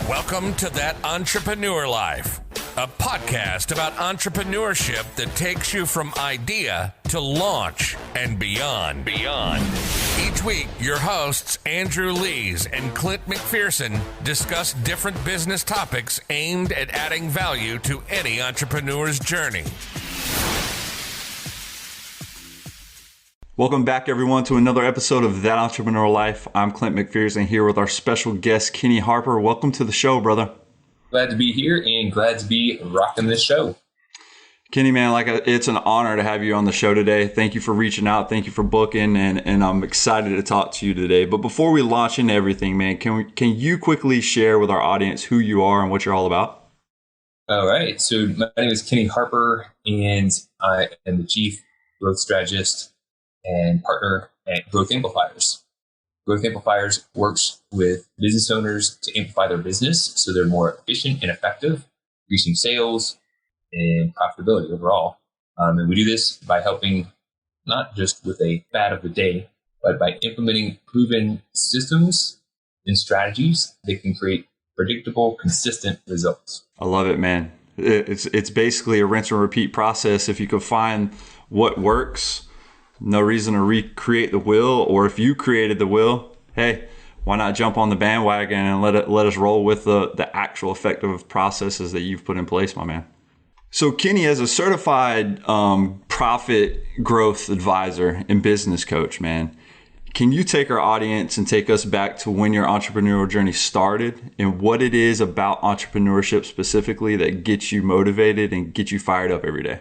Welcome to That Entrepreneur Life, a podcast about entrepreneurship that takes you from idea to launch and beyond. Each week, your hosts, Andrew Lees and Clint McPherson, discuss different business topics aimed at adding value to any entrepreneur's journey. Welcome back, everyone, to another episode of That Entrepreneur Life. I'm Clint McPherson here with our special guest, Kenny Harper. Welcome to the show, brother. Glad to be here and glad to be rocking this show. Kenny, man, it's an honor to have you on the show today. Thank you for reaching out. Thank you for booking, and I'm excited to talk to you today. But before we launch into everything, man, can you quickly share with our audience who you are and what you're all about? All right. So my name is Kenny Harper, and I am the Chief Growth Strategist and partner at Growth Amplifiers. Growth Amplifiers works with business owners to amplify their business so they're more efficient and effective, increasing sales and profitability overall. And we do this by helping not just with a fad of the day, but by implementing proven systems and strategies that can create predictable, consistent results. I love it, man. It's basically a rinse and repeat process. If you can find what works, no reason to recreate the wheel, or if you created the wheel, hey, why not jump on the bandwagon and let us roll with the actual effective processes that you've put in place, my man. So Kenny, as a certified profit growth advisor and business coach, man, can you take our audience and take us back to when your entrepreneurial journey started and what it is about entrepreneurship specifically that gets you motivated and gets you fired up every day?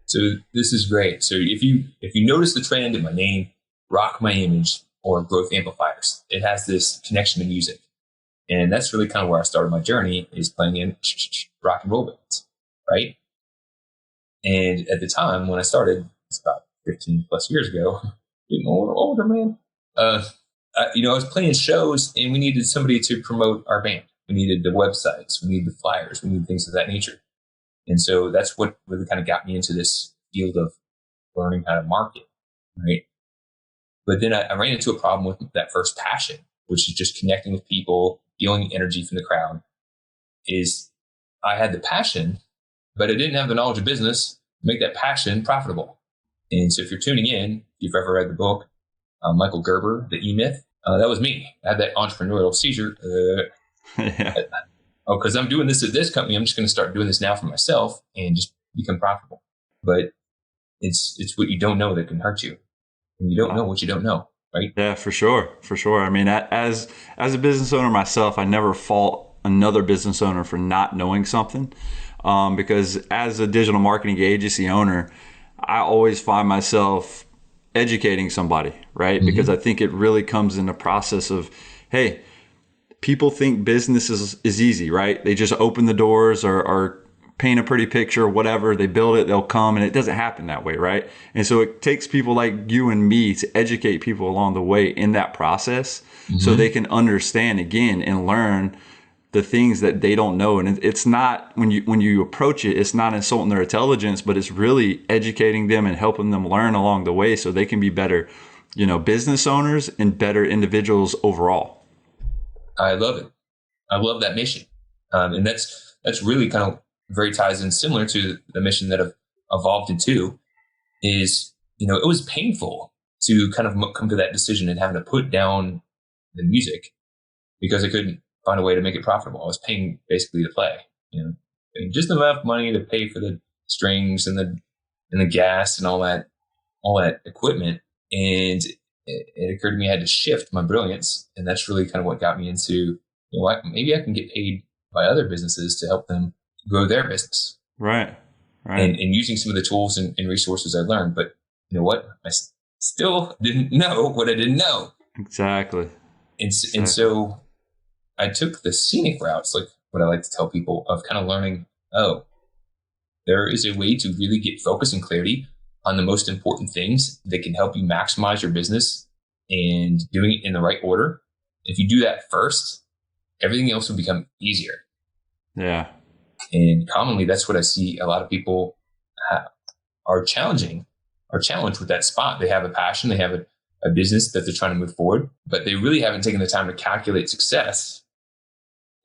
So this is great. So if you notice the trend in my name, Rock My Image or Growth Amplifiers, it has this connection to music. And that's really kind of where I started my journey, is playing in rock and roll bands, right? And at the time when I started, it's about 15 plus years ago, getting older, man. I was playing shows and we needed somebody to promote our band. We needed the websites, we needed the flyers, we needed things of that nature. And so that's what really kind of got me into this field of learning how to market, right? But then I ran into a problem with that first passion, which is just connecting with people, feeling energy from the crowd. Is I had the passion, but I didn't have the knowledge of business to make that passion profitable. And so if you're tuning in, if you've ever read the book, Michael Gerber, The E-Myth, that was me. I had that entrepreneurial seizure. Yeah. Because I'm doing this at this company, I'm just going to start doing this now for myself and just become profitable. But it's what you don't know that can hurt you. And you don't know what you don't know, right? Yeah, for sure. I mean, as a business owner myself, I never fault another business owner for not knowing something. Because as a digital marketing agency owner, I always find myself educating somebody, right? Mm-hmm. Because I think it really comes in the process of, hey, people think business is easy, right? They just open the doors or paint a pretty picture, whatever. They build it, they'll come, and it doesn't happen that way, right? And so it takes people like you and me to educate people along the way in that process, mm-hmm. so they can understand again and learn the things that they don't know. And it's not, when you approach it, it's not insulting their intelligence, but it's really educating them and helping them learn along the way so they can be better, business owners and better individuals overall. I love it. I love that mission. And that's really kind of very ties in similar to the mission that I've evolved into is, it was painful to kind of come to that decision and having to put down the music because I couldn't find a way to make it profitable. I was paying basically to play, paying just enough money to pay for the strings and the gas and all that equipment. And it occurred to me I had to shift my brilliance. And that's really kind of what got me into, maybe I can get paid by other businesses to help them grow their business. Right. And using some of the tools and resources I learned. But you know what? I still didn't know what I didn't know. Exactly. And so I took the scenic routes, like what I like to tell people, of kind of learning, there is a way to really get focus and clarity on the most important things that can help you maximize your business and doing it in the right order. If you do that first, everything else will become easier. Yeah. And commonly, that's what I see a lot of people are challenged with that spot. They have a passion, they have a business that they're trying to move forward, but they really haven't taken the time to calculate success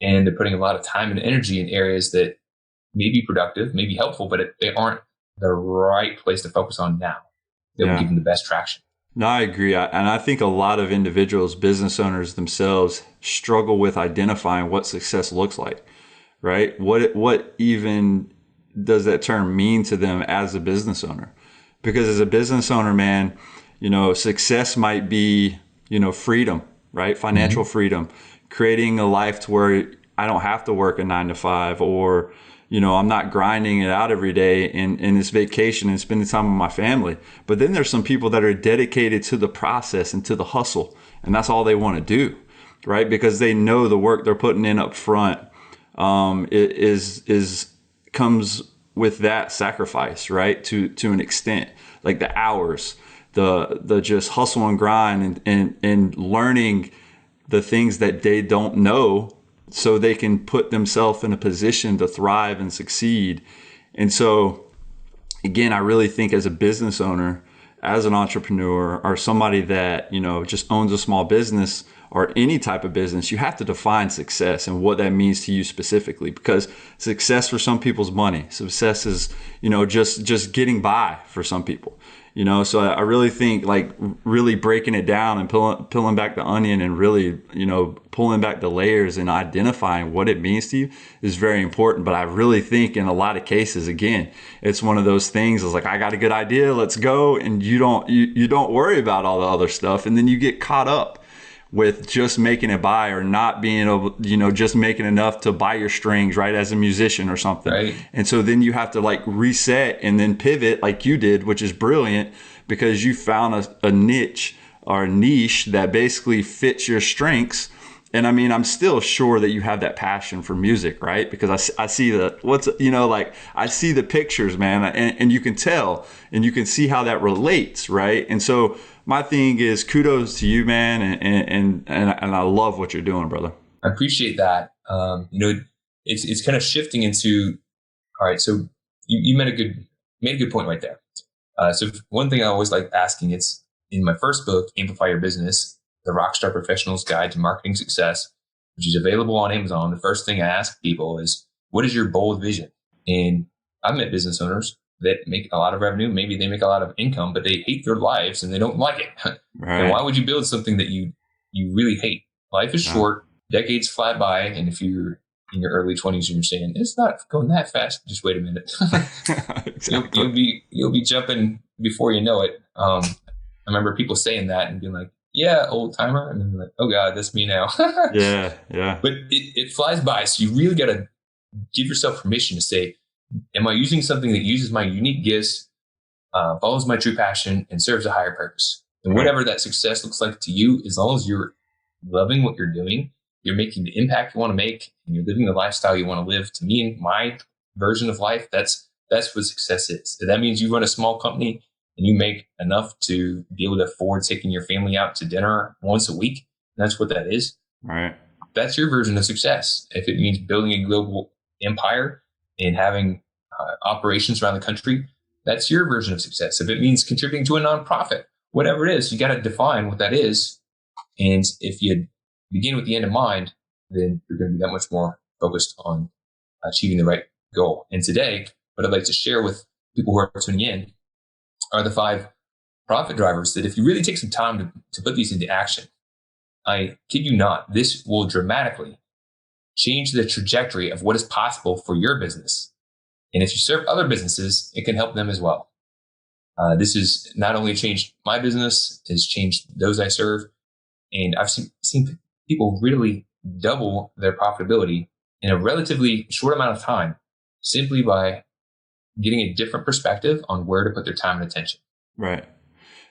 and they're putting a lot of time and energy in areas that may be productive, may be helpful, but they aren't the right place to focus on now. That will give them the best traction. No, I agree. And I think a lot of individuals, business owners themselves, struggle with identifying what success looks like, right? What even does that term mean to them as a business owner? Because as a business owner, man, success might be, freedom, right? Financial freedom, creating a life to where I don't have to work a 9 to 5, or, I'm not grinding it out every day in this vacation and spending time with my family. But then there's some people that are dedicated to the process and to the hustle, and that's all they want to do, right? Because they know the work they're putting in up front comes with that sacrifice, right? To an extent, like the hours, the just hustle and grind and learning the things that they don't know, so they can put themselves in a position to thrive and succeed. And so, again, I really think as a business owner, as an entrepreneur, or somebody that, just owns a small business or any type of business, you have to define success and what that means to you specifically, because success for some people's money. Success is, just getting by for some people. So I really think like really breaking it down and peeling back the onion and really, pulling back the layers and identifying what it means to you is very important. But I really think in a lot of cases, again, it's one of those things is like, I got a good idea, let's go. And you don't worry about all the other stuff. And then you get caught up with just making it by, or not being able, just making enough to buy your strings, right, as a musician or something. Right. And so then you have to like reset and then pivot like you did, which is brilliant, because you found a niche or a niche that basically fits your strengths. And I mean, I'm still sure that you have that passion for music, right? Because I see I see the pictures, man, and you can tell and you can see how that relates, right? And so my thing is kudos to you, man, and I love what you're doing, brother. I appreciate that. It's kind of shifting into, all right, so you made a good point right there. So one thing I always like asking, it's in my first book, Amplify Your Business, The Rockstar Professional's Guide to Marketing Success, which is available on Amazon. The first thing I ask people is, what is your bold vision? And I've met business owners that make a lot of revenue. Maybe they make a lot of income, but they hate their lives and they don't like it. Right. And why would you build something that you really hate? Life is short. Decades fly by. And if you're in your early 20s and you're saying, it's not going that fast, just wait a minute. Exactly. You'll be jumping before you know it. I remember people saying that and being like, yeah, old timer. And then like, oh God, that's me now. Yeah. But it flies by. So you really got to give yourself permission to say, am I using something that uses my unique gifts, follows my true passion, and serves a higher purpose? And whatever that success looks like to you, as long as you're loving what you're doing, you're making the impact you want to make, and you're living the lifestyle you want to live. To me, my version of life, that's what success is. If that means you run a small company and you make enough to be able to afford taking your family out to dinner once a week, that's what that is. Right. That's your version of success. If it means building a global empire and having operations around the country, that's your version of success. If it means contributing to a nonprofit, whatever it is, you got to define what that is. And if you begin with the end in mind, then you're going to be that much more focused on achieving the right goal. And today, what I'd like to share with people who are tuning in are the 5 profit drivers that if you really take some time to put these into action, I kid you not, this will dramatically change the trajectory of what is possible for your business. And if you serve other businesses, it can help them as well. This has not only changed my business, it's changed those I serve. And I've seen people really double their profitability in a relatively short amount of time, simply by getting a different perspective on where to put their time and attention. Right.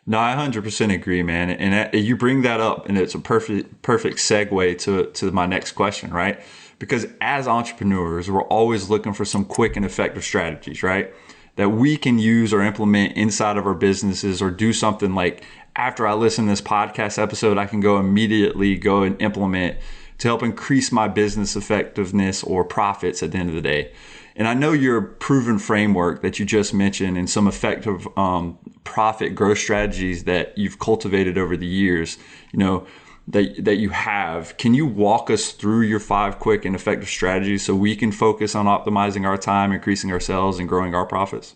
No, I 100% agree, man. And you bring that up, and it's a perfect segue to my next question, right? Because as entrepreneurs, we're always looking for some quick and effective strategies, right? That we can use or implement inside of our businesses, or do something like, after I listen to this podcast episode, I can immediately go and implement to help increase my business effectiveness or profits at the end of the day. And I know your proven framework that you just mentioned and some effective profit growth strategies that you've cultivated over the years, that you have. Can you walk us through your 5 quick and effective strategies so we can focus on optimizing our time, increasing our sales, and growing our profits?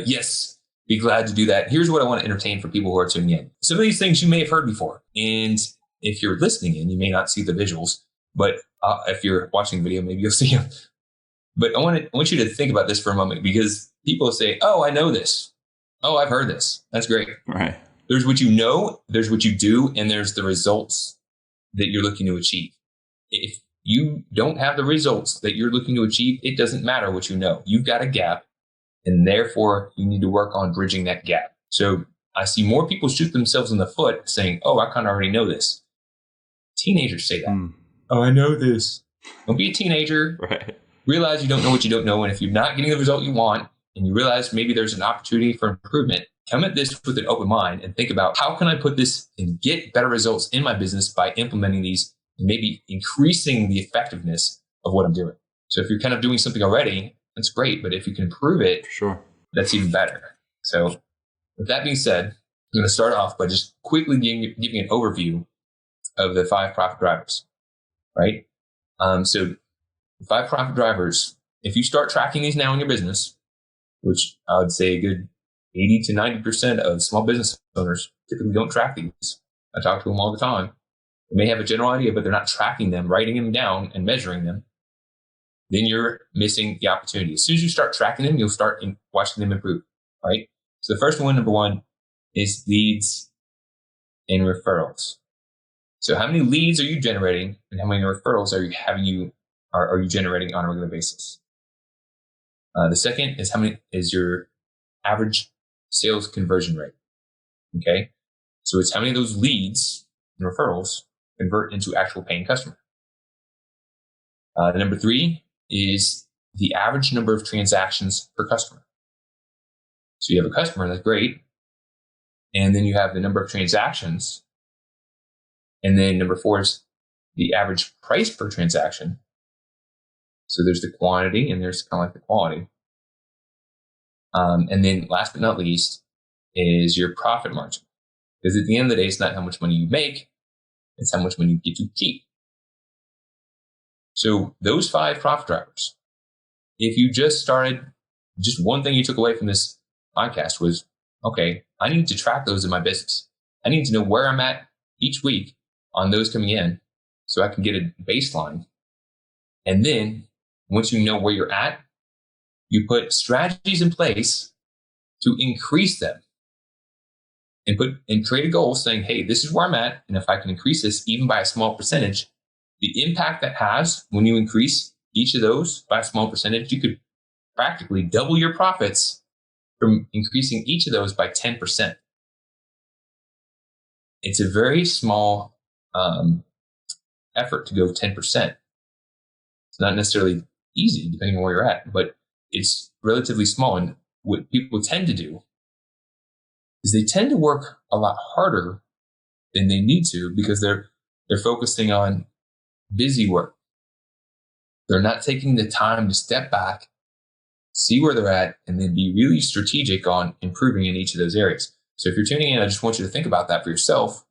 Yes, be glad to do that. Here's what I want to entertain for people who are tuning in. Some of these things you may have heard before. And if you're listening in, you may not see the visuals, but if you're watching the video, maybe you'll see them. But I want you to think about this for a moment, because people say, oh, I know this. Oh, I've heard this. That's great. Right. There's what you know, there's what you do, and there's the results that you're looking to achieve. If you don't have the results that you're looking to achieve, it doesn't matter what you know. You've got a gap, and therefore you need to work on bridging that gap. So I see more people shoot themselves in the foot saying, oh, I kind of already know this. Teenagers say that. Oh, I know this. Don't be a teenager. Right. Realize you don't know what you don't know. And if you're not getting the result you want, and you realize maybe there's an opportunity for improvement, come at this with an open mind and think about, how can I put this and get better results in my business by implementing these and maybe increasing the effectiveness of what I'm doing. So if you're kind of doing something already, that's great. But if you can improve it, sure, that's even better. So with that being said, I'm going to start off by just quickly giving an overview of the 5 profit drivers, right? So the 5 profit drivers, if you start tracking these now in your business, which I would say a good 80 to 90% of small business owners typically don't track these. I talk to them all the time. They may have a general idea, but they're not tracking them, writing them down and measuring them. Then you're missing the opportunity. As soon as you start tracking them, you'll start watching them improve, right? So the first one, number 1, is leads and referrals. So how many leads are you generating, and how many referrals are you generating on a regular basis? The second is how many is your average sales conversion rate. Okay, so it's how many of those leads and referrals convert into actual paying customer. Number 3 is the average number of transactions per customer. So you have a customer, that's great, and then you have the number of transactions, and then number 4 is the average price per transaction. So there's the quantity and there's kind of like the quality. And then last but not least is your profit margin. Because at the end of the day, it's not how much money you make, it's how much money you get to keep. So those 5 profit drivers, if you just started, just one thing you took away from this podcast was, okay, I need to track those in my business. I need to know where I'm at each week on those coming in so I can get a baseline. And then once you know where you're at, you put strategies in place to increase them and create a goal saying, hey, this is where I'm at. And if I can increase this even by a small percentage, the impact that has when you increase each of those by a small percentage, you could practically double your profits from increasing each of those by 10%. It's a very small effort to go 10%. It's not necessarily easy depending on where you're at, but it's relatively small. And what people tend to do is they tend to work a lot harder than they need to because they're focusing on busy work. They're not taking the time to step back, see where they're at, and then be really strategic on improving in each of those areas. So if you're tuning in, I just want you to think about that for yourself.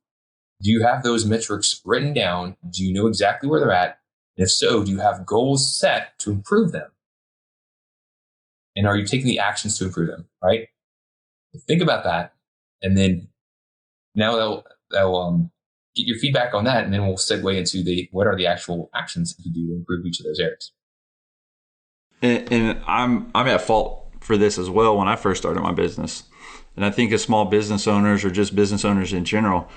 Do you have those metrics written down? Do you know exactly where they're at? And if so, do you have goals set to improve them? And are you taking the actions to improve them, right? Think about that. And then now that'll get your feedback on that. And then we'll segue into what are the actual actions that you do to improve each of those areas. And I'm at fault for this as well when I first started my business. And I think as small business owners or just business owners in general,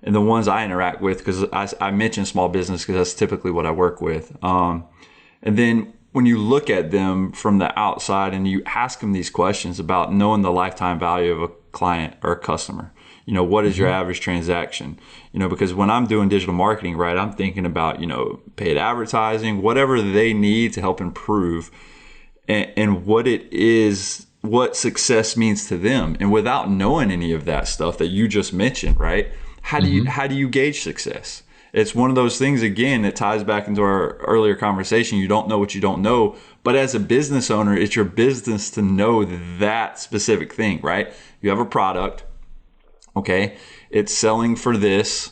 and the ones I interact with, because I mention small business because that's typically what I work with. And then when you look at them from the outside and you ask them these questions about knowing the lifetime value of a client or a customer, what is your average transaction? Because when I'm doing digital marketing, right, I'm thinking about, paid advertising, whatever they need to help improve and what it is, what success means to them. And without knowing any of that stuff that you just mentioned, right? How do you gauge success? It's one of those things, again, that ties back into our earlier conversation. You don't know what you don't know. But as a business owner, it's your business to know that specific thing, right? You have a product, okay? It's selling for this.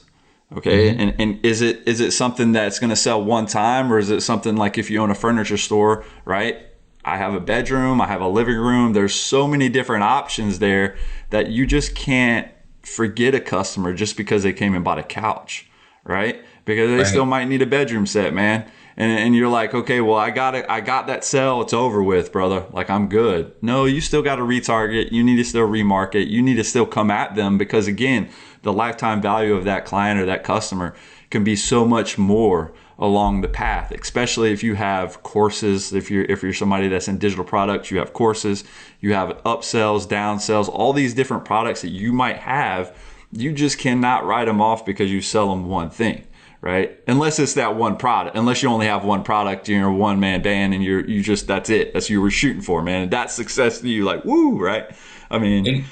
Okay. And is it something that's going to sell one time, or is it something like if you own a furniture store, right? I have a bedroom, I have a living room. There's so many different options there that you just can't forget a customer just because they came and bought a couch, right? Because they still might need a bedroom set, man. And you're like, okay, well, I got it. I got that sell. It's over with, brother. Like, I'm good. No, you still got to retarget. You need to still remarket. You need to still come at them because, again, the lifetime value of that client or that customer can be so much more along the path, especially if you have courses. If you're somebody that's in digital products, you have courses, you have upsells, downsells, all these different products that you might have. You just cannot write them off because you sell them one thing. Right? Unless it's that one product, unless you only have one product, you're a one man band and you just, that's it. That's what you were shooting for, man. And that's success to you, like, woo, right? I mean, and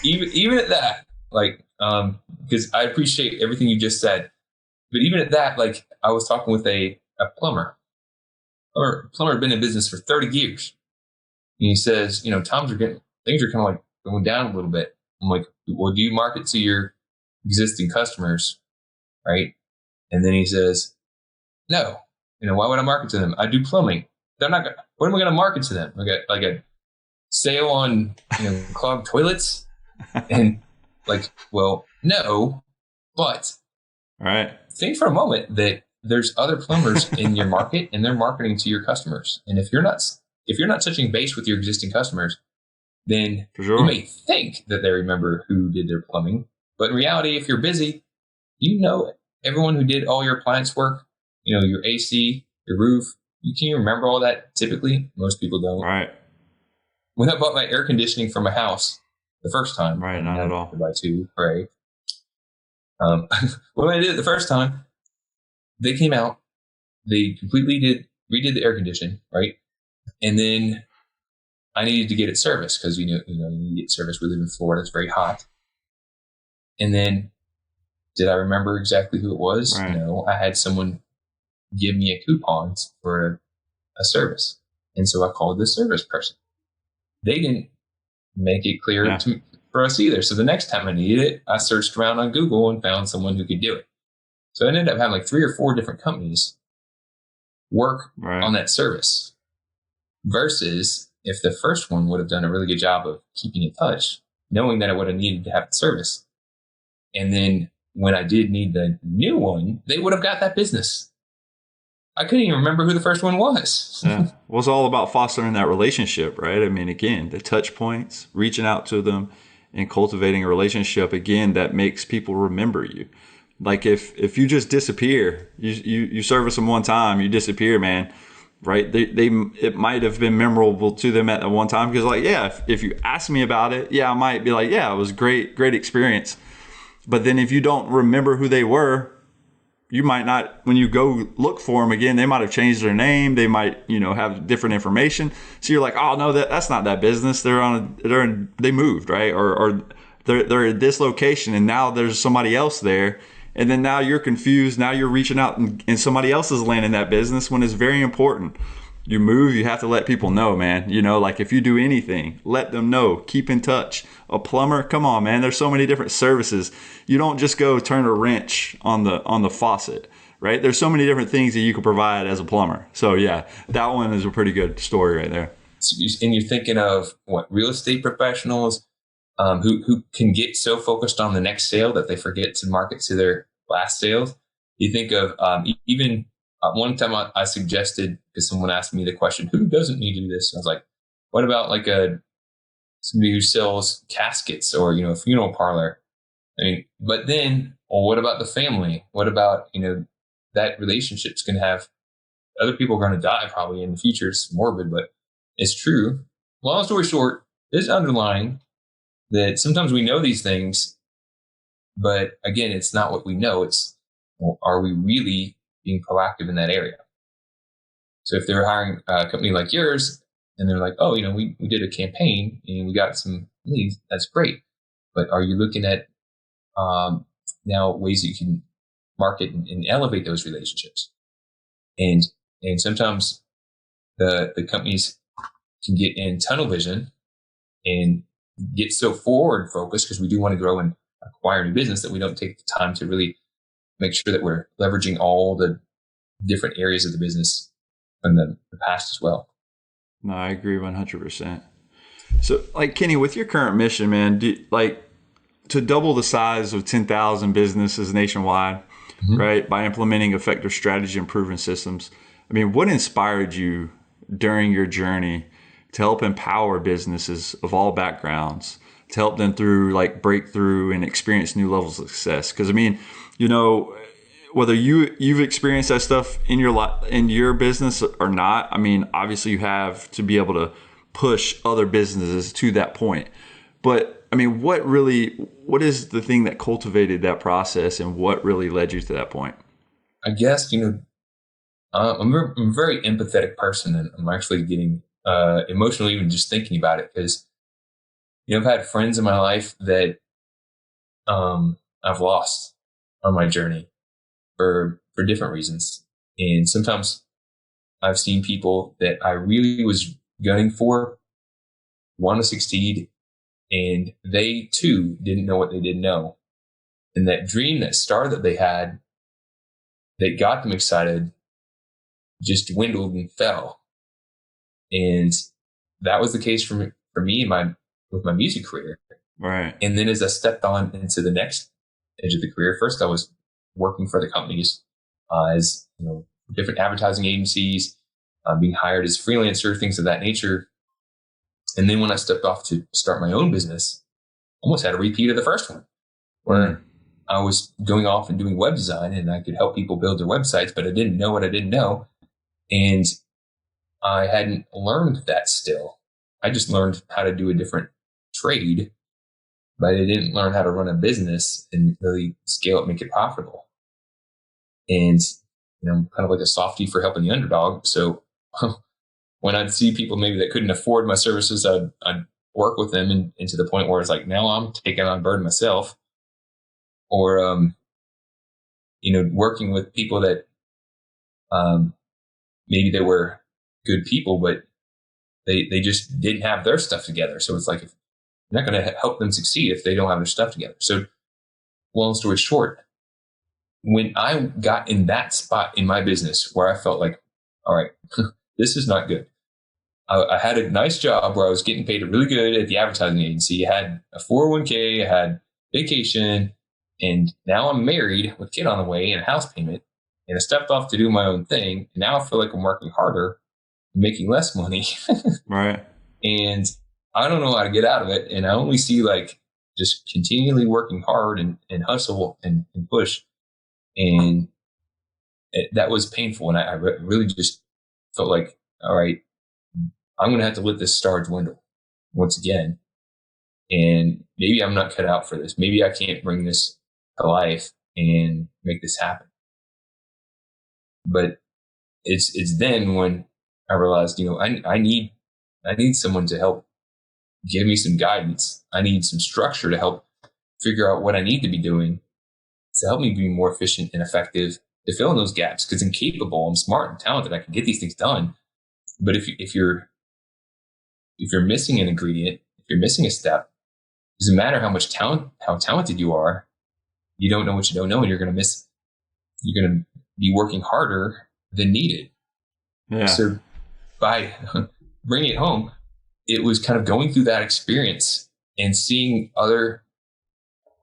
even at that, like, because I appreciate everything you just said, but even at that, like, I was talking with a plumber. Plumber had been in business for 30 years. And he says, things are kind of like going down a little bit. I'm like, well, do you market to your existing customers? Right. And then he says, no, why would I market to them? I do plumbing. They're not gonna, what am I going to market to them? Like a sale on, clogged toilets? And like, well, no, but think for a moment that there's other plumbers in your market and they're marketing to your customers. And if you're not touching base with your existing customers, then you may think that they remember who did their plumbing. But in reality, if you're busy, everyone who did all your appliance work, your AC, your roof, can you remember all that typically? Most people don't. Right. When I bought my air conditioning for my house the first time. Right, not at all. By two, pray. When I did it the first time, they came out, they completely redid the air conditioning, right? And then I needed to get it serviced because, you need to get serviced. We live in Florida. It's very hot. And then did I remember exactly who it was? Right. No, I had someone give me a coupon for a service. And so I called the service person. They didn't make it clear for us either. So the next time I needed it, I searched around on Google and found someone who could do it. So I ended up having like 3 or 4 different companies work on that service versus if the first one would have done a really good job of keeping in touch, knowing that I would have needed to have the service. And then when I did need the new one, they would have got that business. I couldn't even remember who the first one was. Well, it's all about fostering that relationship, right? I mean, again, the touch points, reaching out to them and cultivating a relationship, again, that makes people remember you. Like if you just disappear, you service them one time, you disappear, man, right? It might have been memorable to them at the one time because, like, if you ask me about it, I might be like, it was great experience. But then if you don't remember who they were, you might not, when you go look for them again, they might have changed their name. They might, have different information. So you're like, oh no, that's not that business. They moved, right? Or they're at this location and now there's somebody else there. And then now you're confused. Now you're reaching out and somebody else is landing that business when it's very important. You move, you have to let people know, man. Like if you do anything, let them know. Keep in touch. A plumber, come on, man. There's so many different services. You don't just go turn a wrench on the faucet, right? There's so many different things that you can provide as a plumber. So that one is a pretty good story right there. And you're thinking of real estate professionals who can get so focused on the next sale that they forget to market to their last sales. You think of even one time I suggested, because someone asked me the question, who doesn't need to do this? And I was like, what about like somebody who sells caskets or, a funeral parlor? I mean, but then, what about the family? What about, that relationship's going to have other people are going to die probably in the future. It's morbid, but it's true. Long story short, there's underlying that sometimes we know these things, but again, it's not what we know. It's, are we really being proactive in that area? So if they're hiring a company like yours and they're like, oh, we did a campaign and we got some leads, that's great. But are you looking at now ways that you can market and elevate those relationships? And sometimes the companies can get in tunnel vision and get so forward focused because we do want to grow and acquire new business that we don't take the time to really make sure that we're leveraging all the different areas of the business from the past as well. No, I agree 100%. So, like, Kenny, with your current mission, man, to double the size of 10,000 businesses nationwide, right, by implementing effective strategy and proven systems. I mean, what inspired you during your journey to help empower businesses of all backgrounds, to help them through like breakthrough and experience new levels of success? Because I mean, whether you've experienced that stuff in your business or not, I mean, obviously you have to be able to push other businesses to that point. But I mean, what is the thing that cultivated that process, and what really led you to that point? I guess, I'm a very empathetic person, and I'm actually getting emotional even just thinking about it, because, I've had friends in my life that I've lost on my journey for different reasons. And sometimes I've seen people that I really was gunning for want to succeed, and they too didn't know what they didn't know. And that dream, that star that they had that got them excited, just dwindled and fell. And that was the case for me with my music career. Right. And then as I stepped on into the next edge of the career, first I was working for the companies as different advertising agencies, being hired as freelancer, things of that nature. And then when I stepped off to start my own business, almost had a repeat of the first one, where I was going off and doing web design, and I could help people build their websites, but I didn't know what I didn't know. And I hadn't learned that still. I just learned how to do a different trade, but I didn't learn how to run a business and really scale it, make it profitable. And I'm kind of like a softie for helping the underdog. So when I'd see people maybe that couldn't afford my services, I'd work with them and to the point where it's like, now I'm taking on burden myself. Or, working with people that maybe they were good people, but they just didn't have their stuff together. So it's like, if you're not going to help them succeed if they don't have their stuff together. So long story short, when I got in that spot in my business where I felt like, all right, this is not good. I had a nice job where I was getting paid really good at the advertising agency. I had a 401k, I had vacation, and now I'm married with a kid on the way and a house payment. And I stepped off to do my own thing. And now I feel like I'm working harder, making less money. Right. And I don't know how to get out of it. And I only see like just continually working hard and hustle and push. And that was painful. And I really just felt like, all right, I'm going to have to let this star dwindle once again. And maybe I'm not cut out for this. Maybe I can't bring this to life and make this happen. But it's then when I realized, I need someone to help give me some guidance. I need some structure to help figure out what I need to be doing to help me be more efficient and effective, to fill in those gaps. Because I'm capable, I'm smart and talented, I can get these things done. But if you're missing an ingredient, if you're missing a step, it doesn't matter how talented you are, you don't know what you don't know, and you're going to be working harder than needed. Yeah. So by bringing it home, it was kind of going through that experience and seeing other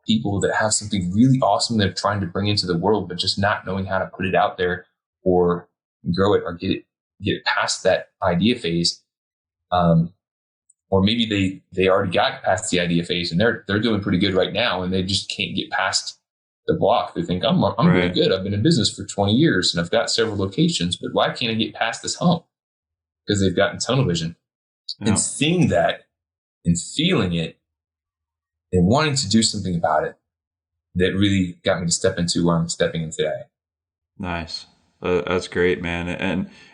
people that have something really awesome they're trying to bring into the world, but just not knowing how to put it out there or grow it or get it past that idea phase. Or maybe they already got past the idea phase and they're doing pretty good right now, and they just can't get past the block. They think I'm right. really good. I've been in business for 20 years and I've got several locations, but why can't I get past this hump? Because they've gotten tunnel vision. Yeah. And seeing that and feeling it and wanting to do something about it, that really got me to step into where I'm stepping in today. Nice. That's great, man.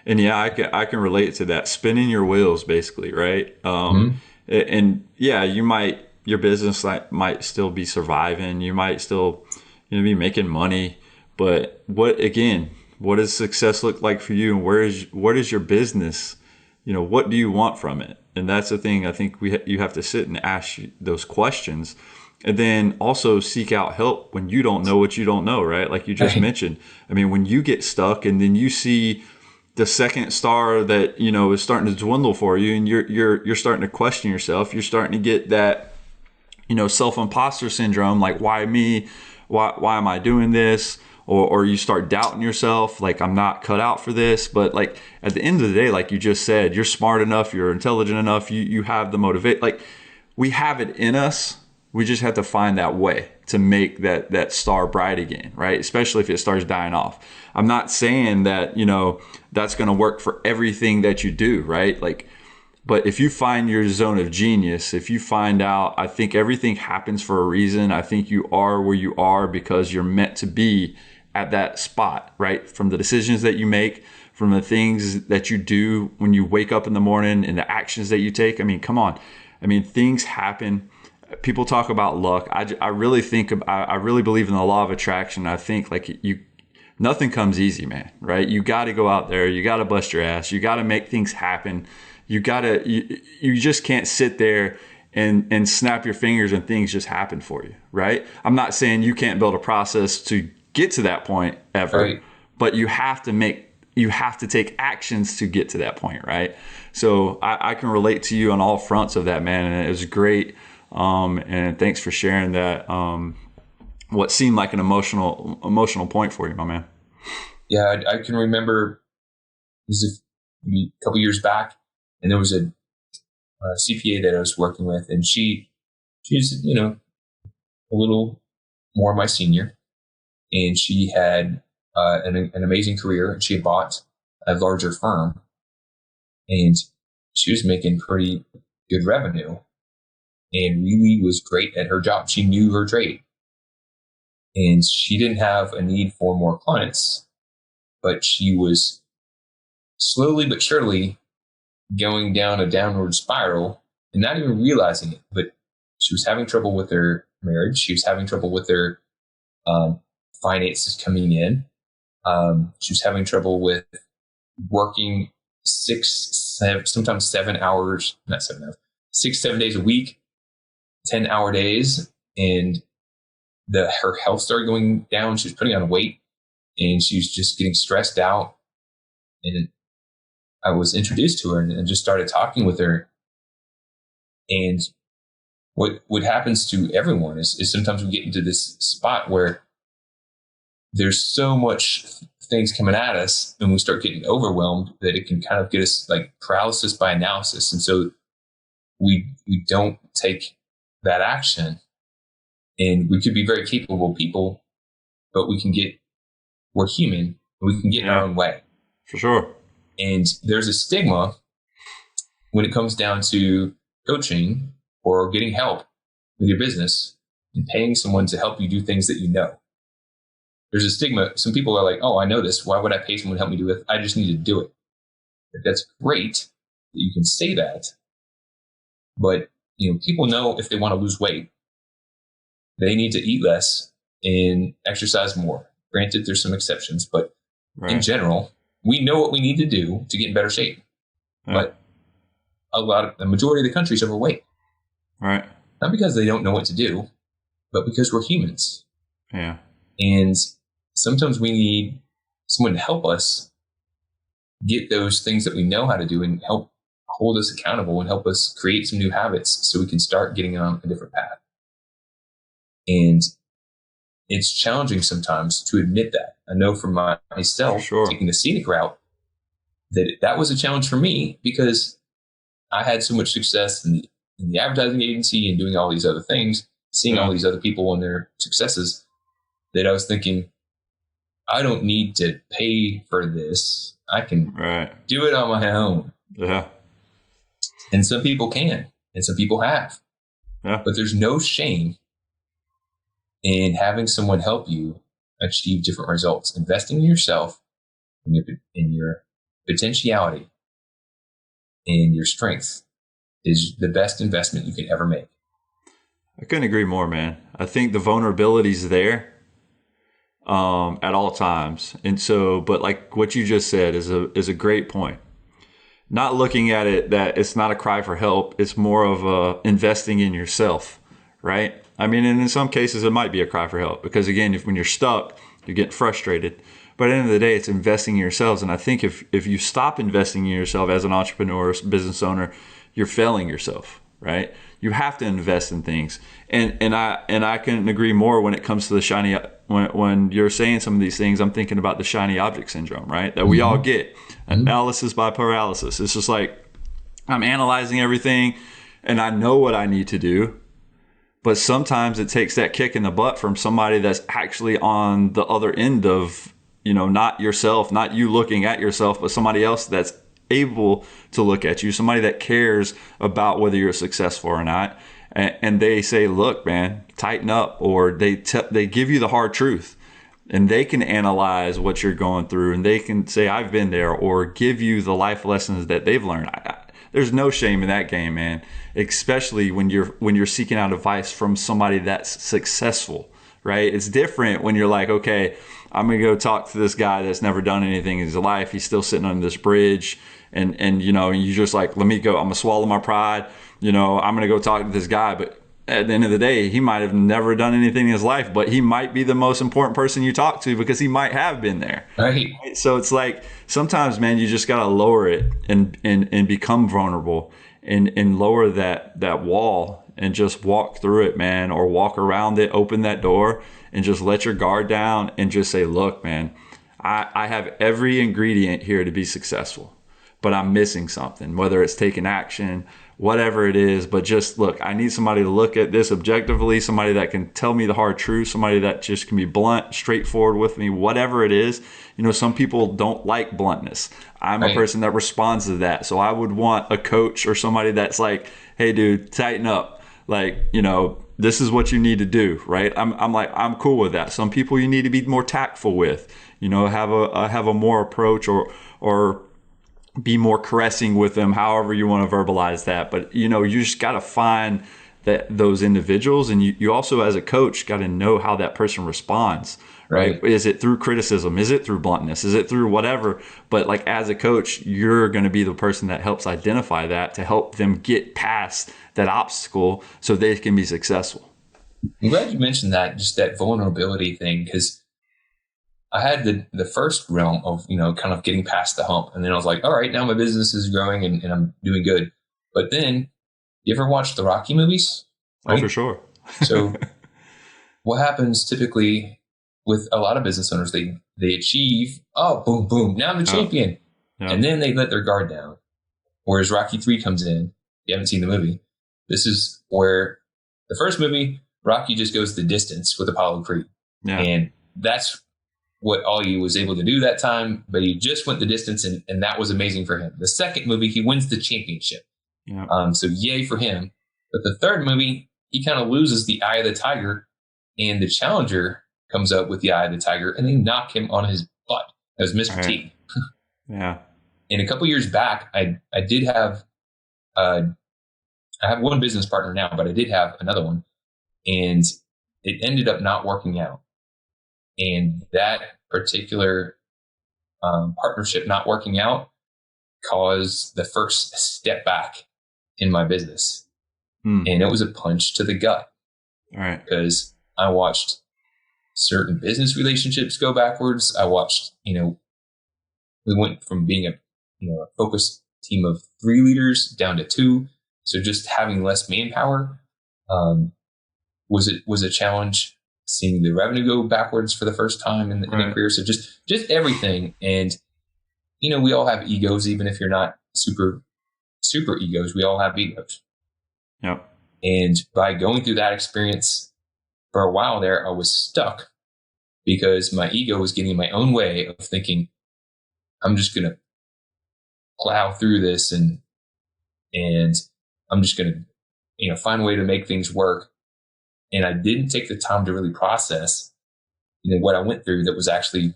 And yeah, I can relate to that. Spinning your wheels, basically, right? And yeah, your business might still be surviving. You might still, be making money. But what does success look like for you? And what is your business? What do you want from it? And that's the thing. I think you have to sit and ask those questions. And then also seek out help when you don't know what you don't know, right? Like you just mentioned. I mean, when you get stuck and then you see the second star that, is starting to dwindle for you, and you're starting to question yourself, you're starting to get that, self-imposter syndrome, like, why me? Why am I doing this? Or you start doubting yourself, like, I'm not cut out for this. But like at the end of the day, like you just said, you're smart enough, you're intelligent enough, you have the motivate. Like, we have it in us. We just have to find that way to make that star bright again, right? Especially if it starts dying off. I'm not saying that, that's going to work for everything that you do, right? Like, but if you find your zone of genius, if you find out, I think everything happens for a reason. I think you are where you are because you're meant to be at that spot, right? From the decisions that you make, from the things that you do when you wake up in the morning and the actions that you take. I mean, come on. I mean, things happen. People talk about luck. I really believe in the law of attraction. I think like nothing comes easy, man, right? You got to go out there. You got to bust your ass. You got to make things happen. You just can't sit there and snap your fingers and things just happen for you, right? I'm not saying you can't build a process to get to that point ever, right, but you have to take actions to get to that point, right? So I can relate to you on all fronts of that, man. And it was great. And thanks for sharing that. What seemed like an emotional point for you, my man. Yeah, I can remember this is a couple years back, and there was a CPA that I was working with, and she's a little more my senior, and she had an amazing career, and she had bought a larger firm, and she was making pretty good revenue, and really was great at her job. She knew her trade, and she didn't have a need for more clients, but she was slowly but surely going down a downward spiral and not even realizing it. But she was having trouble with her marriage. She was having trouble with her finances coming in. She was having trouble with working 6, 7 hours, not 7 hours, 6, 7 days a week, 10-hour days, and her health started going down. She was putting on weight, and she was just getting stressed out. And I was introduced to her and just started talking with her. And what happens to everyone is sometimes we get into this spot where there's so much things coming at us, and we start getting overwhelmed that it can kind of get us like paralysis by analysis. And so we don't take that action, and we could be very capable people, but we're human, and we can get in our own way. For sure. And there's a stigma when it comes down to coaching or getting help with your business and paying someone to help you do things that you know. There's a stigma. Some people are like, oh, I know this. Why would I pay someone to help me do it? I just need to do it. That's great that you can say that. But people know if they want to lose weight, they need to eat less and exercise more. Granted, there's some exceptions, but in general, we know what we need to do to get in better shape. But the majority of the country is overweight. Right. Not because they don't know what to do, but because we're humans. Yeah. And sometimes we need someone to help us get those things that we know how to do and help hold us accountable and help us create some new habits so we can start getting on a different path. And it's challenging sometimes to admit that. I know for myself, taking the scenic route, that was a challenge for me because I had so much success in the advertising agency and doing all these other things, seeing all these other people and their successes, that I was thinking, I don't need to pay for this. I can do it on my own. Yeah. And some people can, and some people have. Yeah. But there's no shame in having someone help you achieve different results. Investing in yourself, in your potentiality, and your strength is the best investment you can ever make. I couldn't agree more, man. I think the vulnerability is there at all times. And so, but like what you just said is a great point. Not looking at it that it's not a cry for help. It's more of investing in yourself, right? I mean, and in some cases it might be a cry for help because again, when you're stuck, you're getting frustrated. But at the end of the day, it's investing in yourselves. And I think if you stop investing in yourself as an entrepreneur, business owner, you're failing yourself, right? You have to invest in things. And I couldn't agree more when it comes to the shiny, when you're saying some of these things, I'm thinking about the shiny object syndrome, right? That we all get. Analysis by paralysis. It's just like I'm analyzing everything and I know what I need to do. But sometimes it takes that kick in the butt from somebody that's actually on the other end of, not yourself, not you looking at yourself, but somebody else that's able to look at you, somebody that cares about whether you're successful or not. And they say, look, man, tighten up, or they give you the hard truth and they can analyze what you're going through and they can say, I've been there, or give you the life lessons that they've learned. There's no shame in that game, man, especially when you're seeking out advice from somebody that's successful, right? It's different when you're like, okay, I'm going to go talk to this guy that's never done anything in his life. He's still sitting on this bridge and you just like, let me go. I'm going to swallow my pride. I'm going to go talk to this guy. But at the end of the day, he might have never done anything in his life, but he might be the most important person you talk to because he might have been there. Right. So it's like sometimes, man, you just got to lower it and become vulnerable and lower that wall and just walk through it, man, or walk around it, open that door and just let your guard down and just say, look, man, I have every ingredient here to be successful, but I'm missing something, whether it's taking action, whatever it is. But just look, I need somebody to look at this objectively, somebody that can tell me the hard truth, somebody that just can be blunt, straightforward with me, whatever it is. Some people don't like bluntness. I'm a person that responds to that. So I would want a coach or somebody that's like, hey, dude, tighten up. Like, this is what you need to do, right? I'm cool with that. Some people you need to be more tactful with, have a more approach or be more caressing with them, however you want to verbalize that. But, you just got to find those individuals. And you also, as a coach, got to know how that person responds, right? Is it through criticism? Is it through bluntness? Is it through whatever? But like as a coach, you're going to be the person that helps identify that to help them get past that obstacle so they can be successful. I'm glad you mentioned that, just that vulnerability thing, because I had the first realm of, kind of getting past the hump. And then I was like, all right, now my business is growing and I'm doing good. But then, you ever watch the Rocky movies? Right? Oh, for sure. So what happens typically with a lot of business owners, they achieve, boom, boom, now I'm the champion. Yeah. And then they let their guard down. Whereas Rocky 3 comes in, if you haven't seen the movie, this is where the first movie, Rocky just goes the distance with Apollo Creed. Yeah. And that's what all he was able to do that time, but he just went the distance and that was amazing for him. The second movie, he wins the championship. Yeah. So yay for him. But the third movie, he kind of loses the eye of the tiger and the challenger comes up with the eye of the tiger and they knock him on his butt. That was Mr. T. Yeah. And a couple years back, I did have, I have one business partner now, but I did have another one and it ended up not working out. And that particular partnership not working out caused the first step back in my business. And it was a punch to the gut. All right. Because I watched certain business relationships go backwards. I watched, we went from being a focused team of 3 leaders down to 2. So just having less manpower was a challenge. Seeing the revenue go backwards for the first time in the career. So just everything. And, we all have egos, even if you're not super egos, we all have egos. Yep. And by going through that experience for a while there, I was stuck because my ego was getting in my own way of thinking, I'm just going to plow through this and I'm just going to, find a way to make things work. And I didn't take the time to really process, what I went through that was actually,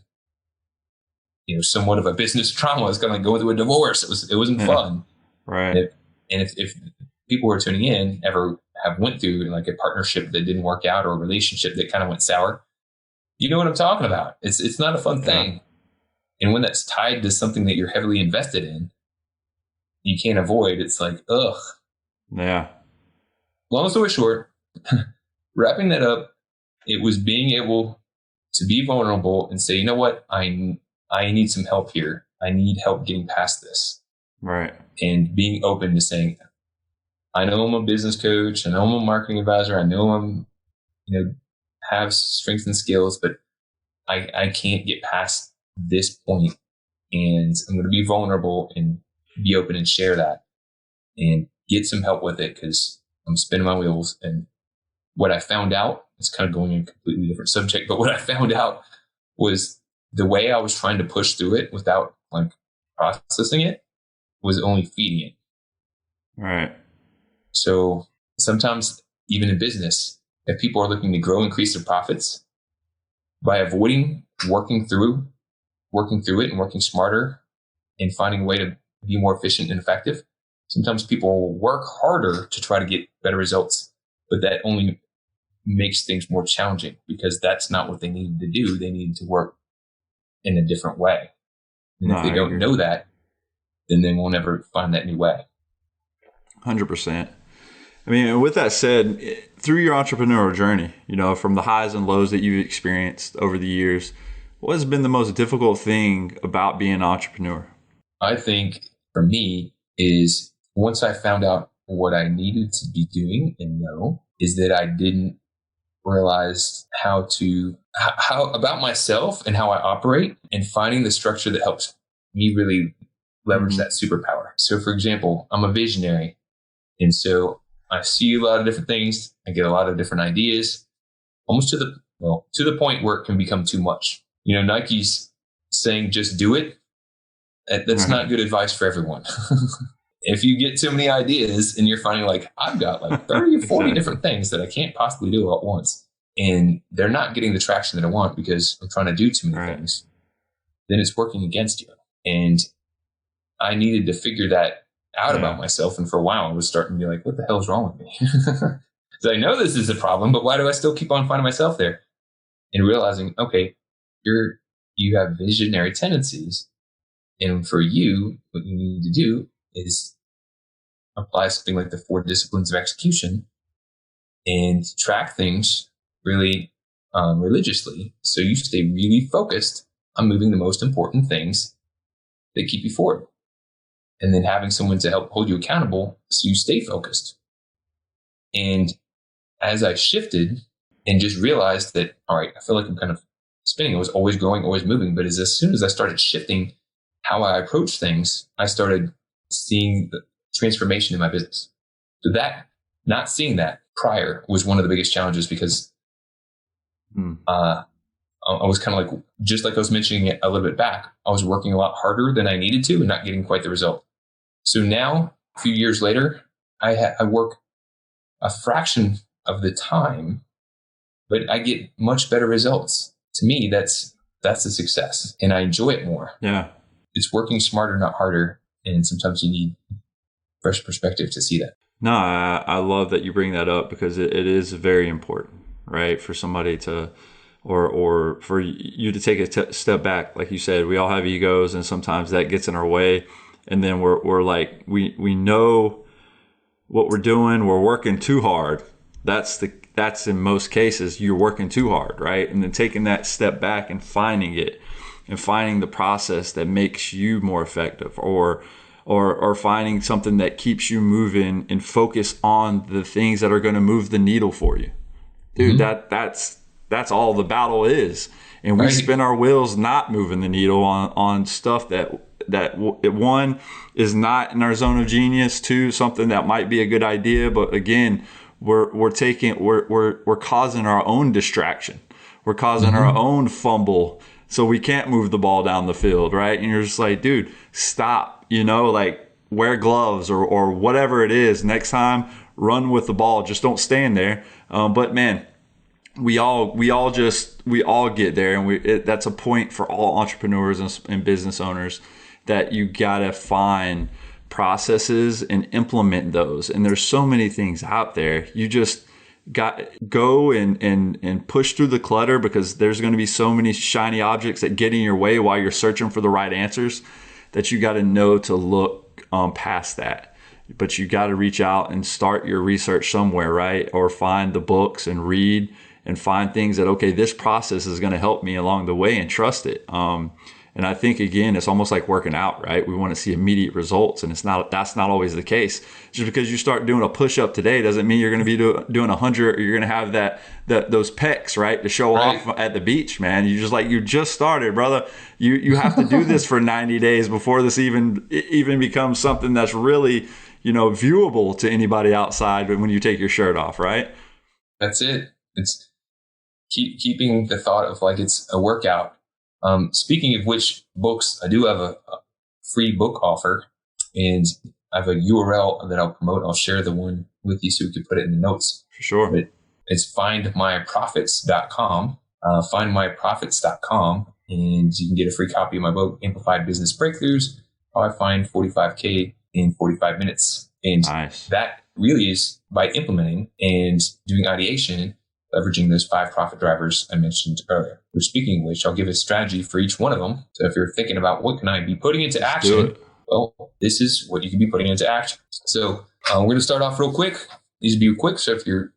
somewhat of a business trauma. It's kind of like going through a divorce. It wasn't fun. Right. And if people who are tuning in ever have went through like a partnership that didn't work out or a relationship that kind of went sour, you know what I'm talking about. It's not a fun thing. And when that's tied to something that you're heavily invested in, you can't avoid. It's like, ugh. Yeah. Long story short, wrapping that up, it was being able to be vulnerable and say, you know what, I need some help here. I need help getting past this. Right. And being open to saying, I know I'm a business coach. I know I'm a marketing advisor. I know I'm, have strengths and skills, but I can't get past this point. And I'm going to be vulnerable and be open and share that and get some help with it because I'm spinning my wheels. And what I found out, it's kind of going in a completely different subject, but what I found out was the way I was trying to push through it without like processing it was only feeding it. Right. So sometimes even in business, if people are looking to grow, increase their profits by avoiding working through it and working smarter and finding a way to be more efficient and effective. Sometimes people will work harder to try to get better results, but that only makes things more challenging because that's not what they needed to do. They needed to work in a different way. And if they don't know that, then they won't ever find that new way. 100%. I mean, with that said, through your entrepreneurial journey, from the highs and lows that you've experienced over the years, what has been the most difficult thing about being an entrepreneur? I think for me is once I found out what I needed to be doing and know is that I didn't realize how about myself and how I operate and finding the structure that helps me really leverage that superpower. So for example, I'm a visionary. And so I see a lot of different things. I get a lot of different ideas, almost to the point where it can become too much. Nike's saying, just do it. That's not good advice for everyone. If you get too many ideas and you're finding like, I've got like 30 or 40 different things that I can't possibly do all at once, and they're not getting the traction that I want because I'm trying to do too many things, then it's working against you. And I needed to figure that out about myself. And for a while, I was starting to be like, what the hell is wrong with me? So I know this is a problem, but why do I still keep on finding myself there? And realizing, okay, you have visionary tendencies. And for you, what you need to do is apply something like the 4 disciplines of execution and track things really religiously. So you stay really focused on moving the most important things that keep you forward. And then having someone to help hold you accountable so you stay focused. And as I shifted and just realized that, all right, I feel like I'm kind of spinning. I was always growing, always moving. But as soon as I started shifting how I approach things, I started seeing the transformation in my business. So that, not seeing that prior was one of the biggest challenges because I was kind of like, just like I was mentioning it a little bit back, I was working a lot harder than I needed to and not getting quite the result. So now, a few years later, I work a fraction of the time, but I get much better results. To me, that's a success, and I enjoy it more. Yeah. It's working smarter, not harder. And sometimes you need fresh perspective to see that. No, I love that you bring that up because it is very important, right? For somebody to, or for you to take a step back. Like you said, we all have egos and sometimes that gets in our way. And then we're like, we know what we're doing. We're working too hard. That's in most cases, you're working too hard, right? And then taking that step back and finding it and finding the process that makes you more effective or finding something that keeps you moving and focus on the things that are going to move the needle for you. Dude, that's all the battle is. And we spin our wheels not moving the needle on stuff that one is not in our zone of genius, 2, something that might be a good idea, but again, we're causing our own distraction. We're causing our own fumble. So we can't move the ball down the field, right? And you're just like, dude, stop, like wear gloves or whatever it is. Next time, run with the ball. Just don't stand there. But man, we all get there. And that's a point for all entrepreneurs and business owners that you gotta find processes and implement those. And there's so many things out there. You just go and push through the clutter because there's going to be so many shiny objects that get in your way while you're searching for the right answers that you got to know to look past that but you got to reach out and start your research somewhere, right? Or find the books and read and find things that, okay, this process is going to help me along the way, and trust it. And I think, again, it's almost like working out, right? We want to see immediate results, and that's not always the case. Just because you start doing a push-up today doesn't mean you're going to be doing 100, or you're going to have those pecs, right, to show off at the beach, man. You just started, brother. You have to do this for 90 days before this even becomes something that's really, viewable to anybody outside. But when you take your shirt off, right? That's it. It's keeping the thought of like it's a workout. Speaking of which, books, I do have a free book offer, and I have a URL that I'll promote. I'll share the one with you so we can put it in the notes. For sure. But it's findmyprofits.com, findmyprofits.com, and you can get a free copy of my book, Amplified Business Breakthroughs, How I Find 45K in 45 Minutes. And nice. That really is by implementing and doing ideation, leveraging those 5 profit drivers I mentioned earlier. Which, speaking of which, I'll give a strategy for each one of them. So if you're thinking about what can I be putting into action, well, this is what you can be putting into action. So we're going to start off real quick. These will be quick. So if you're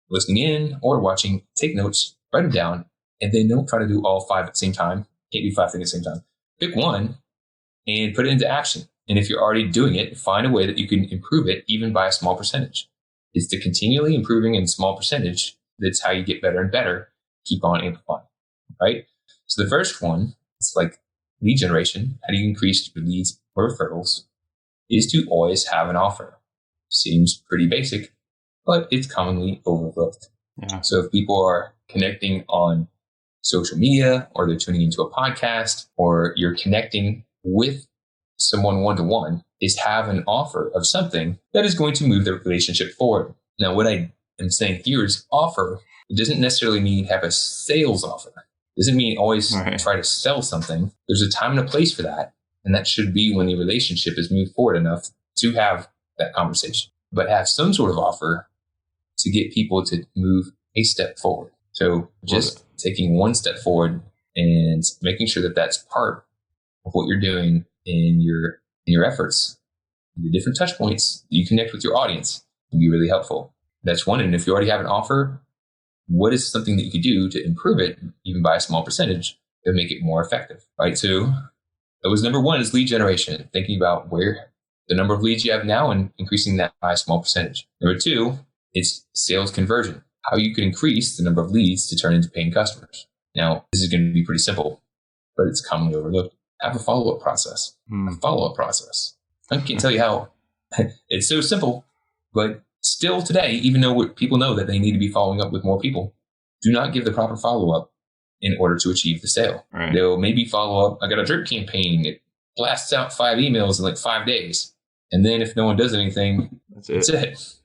listening in or watching, take notes, write them down, and then don't try to do all 5 at the same time. Can't do 5 things at the same time. Pick one and put it into action. And if you're already doing it, find a way that you can improve it even by a small percentage. It's the continually improving in small percentage. That's how you get better and better. Keep on amplifying, right? So the first one, it's like lead generation. How do you increase your leads or referrals? Is to always have an offer. Seems pretty basic, but it's commonly overlooked. Yeah. So if people are connecting on social media, or they're tuning into a podcast, or you're connecting with someone one-to-one, is have an offer of something that is going to move the relationship forward. Now, what I am saying here is offer. It doesn't necessarily mean have a sales offer. It doesn't mean always try to sell something. There's a time and a place for that. And that should be when the relationship is moved forward enough to have that conversation. But have some sort of offer to get people to move a step forward. So just taking one step forward and making sure that that's part of what you're doing in your efforts. The different touch points that you connect with your audience can be really helpful. That's one. And if you already have an offer, what is something that you could do to improve it, even by a small percentage, to make it more effective, right? So that was number one, is lead generation, thinking about where the number of leads you have now and increasing that by a small percentage. Number two, it's sales conversion, how you can increase the number of leads to turn into paying customers. Now, this is going to be pretty simple, but it's commonly overlooked. Have a follow-up process. A follow-up process. I can't tell you how. It's so simple, but still today, even though people know that they need to be following up with more people, do not give the proper follow-up in order to achieve the sale. Right. They'll maybe follow up. I got a drip campaign. It blasts out 5 emails in like 5 days. And then if no one does anything, that's it.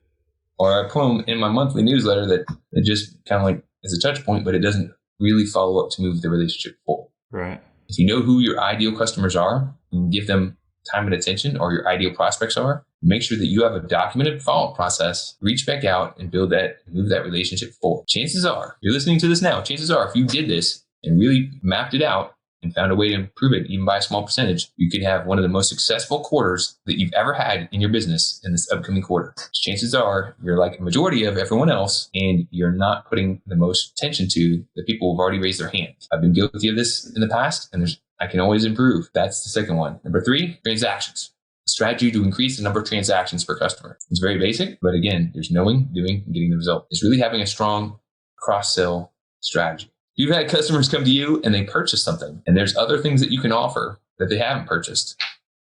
Or I put them in my monthly newsletter that it just kind of like is a touch point, but it doesn't really follow up to move the relationship forward. Right. If you know who your ideal customers are and give them time and attention, or your ideal prospects are, make sure that you have a documented follow-up process, reach back out and move that relationship forward. Chances are, you're listening to this now, chances are if you did this and really mapped it out and found a way to improve it even by a small percentage, you could have one of the most successful quarters that you've ever had in your business in this upcoming quarter. Chances are you're like a majority of everyone else and you're not putting the most attention to the people who've already raised their hand. I've been guilty of this in the past, and I can always improve. That's the second one. Number 3, transactions. Strategy to increase the number of transactions per customer. It's very basic, but again, there's knowing, doing, and getting the result. It's really having a strong cross-sell strategy. You've had customers come to you and they purchase something, and there's other things that you can offer that they haven't purchased.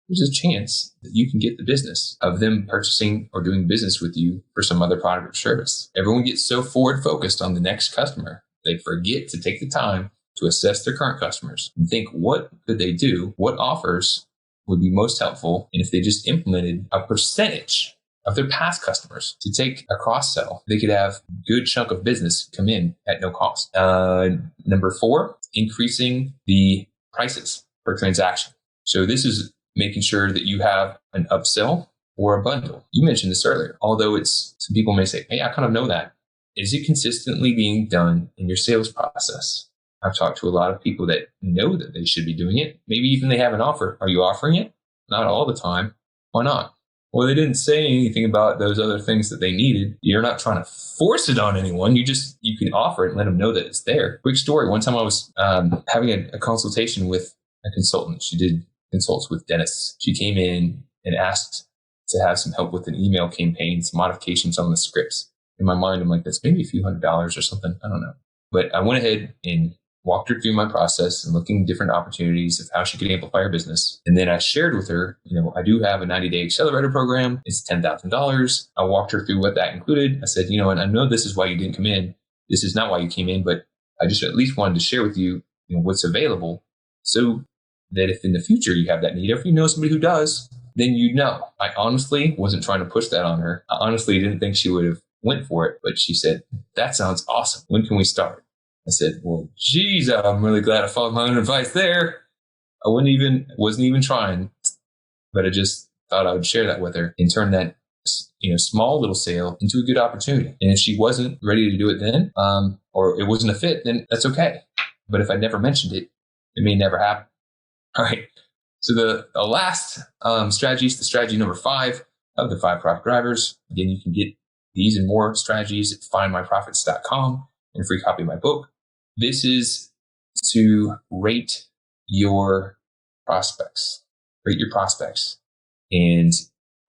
There's a chance that you can get the business of them purchasing or doing business with you for some other product or service. Everyone gets so forward focused on the next customer, they forget to take the time to assess their current customers and think, what could they do? What offers would be most helpful? And if they just implemented a percentage of their past customers to take a cross sell, they could have a good chunk of business come in at no cost. Number 4, increasing the prices per transaction. So this is making sure that you have an upsell or a bundle. You mentioned this earlier, although some people may say, hey, I kind of know that. Is it consistently being done in your sales process? I've talked to a lot of people that know that they should be doing it. Maybe even they have an offer. Are you offering it? Not all the time. Why not? Well, they didn't say anything about those other things that they needed. You're not trying to force it on anyone. You can offer it and let them know that it's there. Quick story. One time I was having a consultation with a consultant. She did consults with dentists. She came in and asked to have some help with an email campaign, some modifications on the scripts. In my mind, I'm like, that's maybe a few $100s or something. I don't know. But I went ahead and walked her through my process and looking at different opportunities of how she could amplify her business. And then I shared with her, I do have a 90-day Accelerator program. It's $10,000. I walked her through what that included. I said, and I know this is why you didn't come in. This is not why you came in, but I just at least wanted to share with you, what's available so that if in the future you have that need, or if you know somebody who does, then you know. I honestly wasn't trying to push that on her. I honestly didn't think she would have went for it, but she said, that sounds awesome. When can we start? I said, well, geez, I'm really glad I followed my own advice there. I wasn't even trying, but I just thought I would share that with her and turn that, small little sale into a good opportunity. And if she wasn't ready to do it then, or it wasn't a fit, then that's okay. But if I never mentioned it, it may never happen. All right. So the last strategy is the strategy number 5 of the 5 profit drivers. Again, you can get these and more strategies at findmyprofits.com and a free copy of my book. This is to rate your prospects, and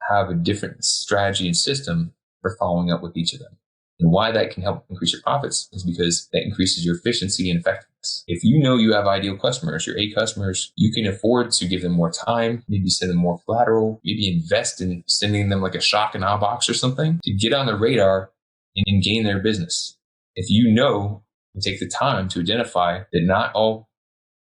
have a different strategy and system for following up with each of them. And why that can help increase your profits is because that increases your efficiency and effectiveness. If you know you have ideal customers, your A customers, you can afford to give them more time, maybe send them more collateral, maybe invest in sending them like a shock and awe box or something to get on the radar and gain their business. If you know and take the time to identify that not all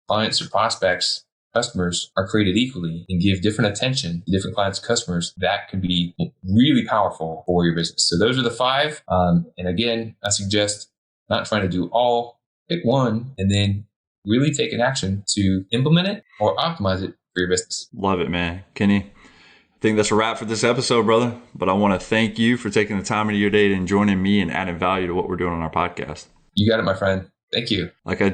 clients or prospects, customers are created equally, and give different attention to different clients and customers, that can be really powerful for your business. So those are the 5. And again, I suggest not trying to do all, pick one, and then really take an action to implement it or optimize it for your business. Love it, man. Kenny, I think that's a wrap for this episode, brother. But I want to thank you for taking the time of your day and joining me and adding value to what we're doing on our podcast. You got it, my friend. Thank you. Like I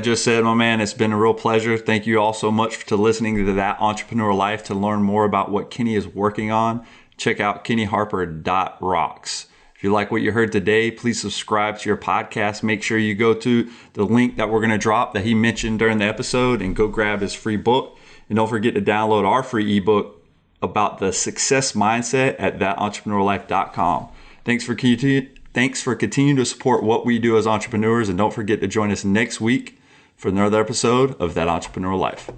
just said, my man, it's been a real pleasure. Thank you all so much for listening to That Entrepreneur Life. To learn more about what Kenny is working on, check out kennyharper.rocks. If you like what you heard today, please subscribe to your podcast. Make sure you go to the link that we're going to drop that he mentioned during the episode and go grab his free book. And don't forget to download our free ebook about the success mindset at thatentrepreneurlife.com. Thanks for continuing to support what we do as entrepreneurs, and don't forget to join us next week for another episode of That Entrepreneur Life.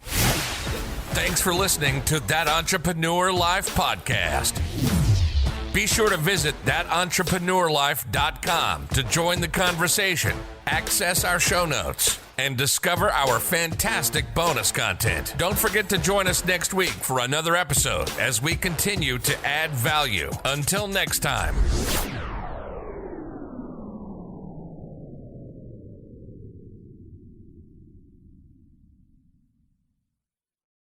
Thanks for listening to That Entrepreneur Life podcast. Be sure to visit thatentrepreneurlife.com to join the conversation, access our show notes, and discover our fantastic bonus content. Don't forget to join us next week for another episode as we continue to add value. Until next time.